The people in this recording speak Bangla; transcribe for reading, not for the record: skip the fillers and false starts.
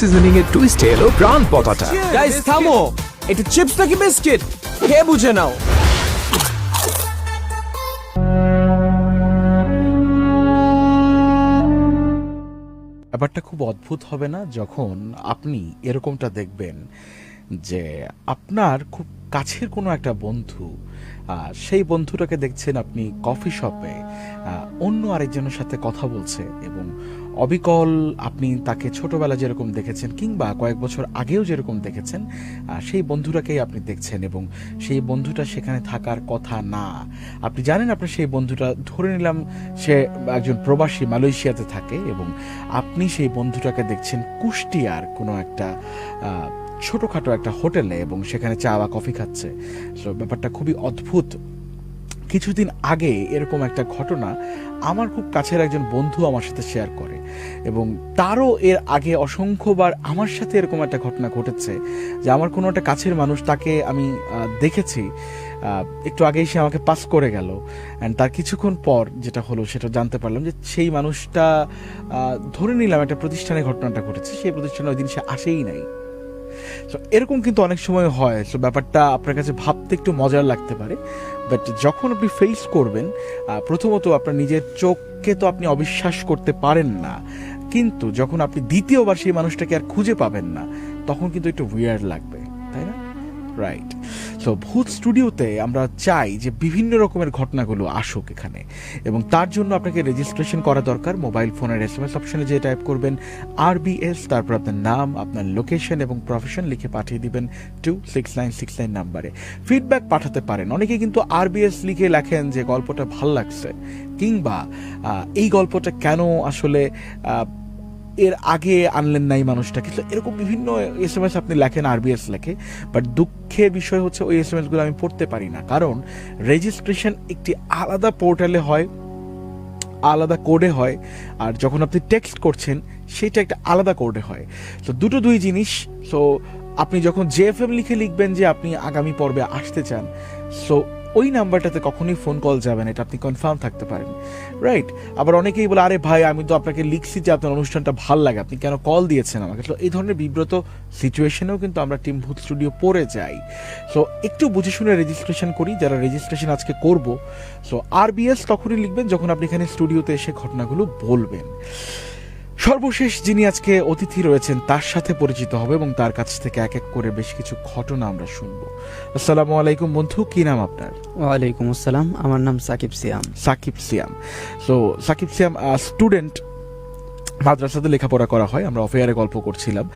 সিজনিং এর টুইস্টে এলো প্রাণ পতাটা। গাইস থামো, এটা চিপস নাকি বিস্কিট কে বুঝে নাও। ব্যাপারটা খুব অদ্ভুত হবে না যখন আপনি এরকমটা দেখবেন যে আপনার খুব কাছের কোনো একটা বন্ধু, সেই বন্ধুটাকে দেখছেন আপনি কফি শপে অন্য আরেকজনের সাথে কথা বলছে এবং অবিকল আপনি তাকে ছোটবেলা যেরকম দেখেছেন কিংবা কয়েক বছর আগেও যেরকম দেখেছেন সেই বন্ধুটাকেই আপনি দেখছেন এবং সেই বন্ধুটা সেখানে থাকার কথা না। আপনি জানেন আপনার সেই বন্ধুটা, ধরে নিলাম সে একজন প্রবাসী মালয়েশিয়াতে থাকে এবং আপনি সেই বন্ধুটাকে দেখছেন কুষ্টিয়ার কোনো একটা ছোটোখাটো একটা হোটেলে এবং সেখানে চা বা কফি খাচ্ছে। সো ব্যাপারটা খুবই অদ্ভুত। কিছুদিন আগে এরকম একটা ঘটনা আমার খুব কাছের একজন বন্ধু আমার সাথে শেয়ার করে এবং তারও এর আগে অসংখ্যবার আমার সাথে এরকম একটা ঘটনা ঘটেছে যে আমার কোনো একটা কাছের মানুষ, তাকে আমি দেখেছি একটু আগেই সে আমাকে পাস করে গেল, অ্যান্ড তার কিছুক্ষণ পর যেটা হলো সেটা জানতে পারলাম যে সেই মানুষটা, ধরে নিলাম একটা প্রতিষ্ঠানে ঘটনাটা ঘটেছে, সেই প্রতিষ্ঠানে ওই দিন সে আসেই নাই। সো এরকম কিন্তু অনেক সময় হয়। সো ব্যাপারটা আপনার কাছে ভাবতে একটু মজার লাগতে পারে, বাট যখন আপনি ফেস করবেন, প্রথমত আপনার নিজের চোখকে তো আপনি অবিশ্বাস করতে পারেন না, কিন্তু যখন আপনি দ্বিতীয়বার সেই মানুষটাকে আর খুঁজে পাবেন না তখন কিন্তু একটু উইয়ার্ড লাগবে, তাই না? রাইট। সো ভূত স্টুডিওতে আমরা চাই যে বিভিন্ন রকমের ঘটনাগুলো আসুক এখানে, এবং তার জন্য আপনাকে রেজিস্ট্রেশন করা দরকার। মোবাইল ফোনের SMS অপশনে যে টাইপ করবেন RBS, তারপর আপনার নাম, আপনার লোকেশন এবং প্রফেশন লিখে পাঠিয়ে দিবেন 26969 নাম্বারে। ফিডব্যাক পাঠাতে পারেন। অনেকে কিন্তু RBS লিখে লেখেন যে গল্পটা ভাল লাগছে, কিংবা এই গল্পটা কেন আসলে এর আগে আনলেন নাই মানুষটা, কিন্তু এরকম বিভিন্ন SMS আপনি লেখেন, RBS লেখে, বাট দুঃখের বিষয় হচ্ছে ওই SMS গুলো আমি পড়তে পারি না, কারণ রেজিস্ট্রেশন একটি আলাদা পোর্টালে হয়, আলাদা কোডে হয়, আর যখন আপনি টেক্সট করছেন সেটা একটা আলাদা কোডে হয়। তো দুটো দুই জিনিস। সো আপনি যখন JFM লিখে লিখবেন যে আপনি আগামী পর্বে আসতে চান, সো ওই নাম্বারটাতে কখনোই ফোন কল যাবে না, এটা আপনি কনফার্ম থাকতে পারেন। রাইট। আবার অনেকেই বলে, আরে ভাই আমি তো আপনাকে লিখছি যে আপনার অনুষ্ঠানটা ভাল লাগে, আপনি কেন কল দিয়েছেন আমাকে? তো এই ধরনের বিব্রত সিচুয়েশনেও কিন্তু আমরা টিম ভূত স্টুডিও পড়ে যাই। সো একটু বুঝে শুনে রেজিস্ট্রেশন করি, যারা রেজিস্ট্রেশন আজকে করব। সো RBS তখনই লিখবেন যখন আপনি এখানে স্টুডিওতে এসে ঘটনাগুলো বলবেন। সর্বশেষ যিনি আজকে অতিথি রয়েছেন তার সাথে পরিচিত হবে এবং তার কাছ থেকে এক এক করে বেশ কিছু ঘটনা আমরা শুনবো। আসসালামু আলাইকুম বন্ধু, কি নাম আপনার? ওয়ালাইকুম আসসালাম, আমার নাম সাকিব সিয়াম। সাকিব সিয়াম। সো সাকিব সিয়াম স্টুডেন্ট, মাদ্রাসাতে লেখাপড়া করা হয়, আমরা অফেয়ারে গল্প করছিলাম।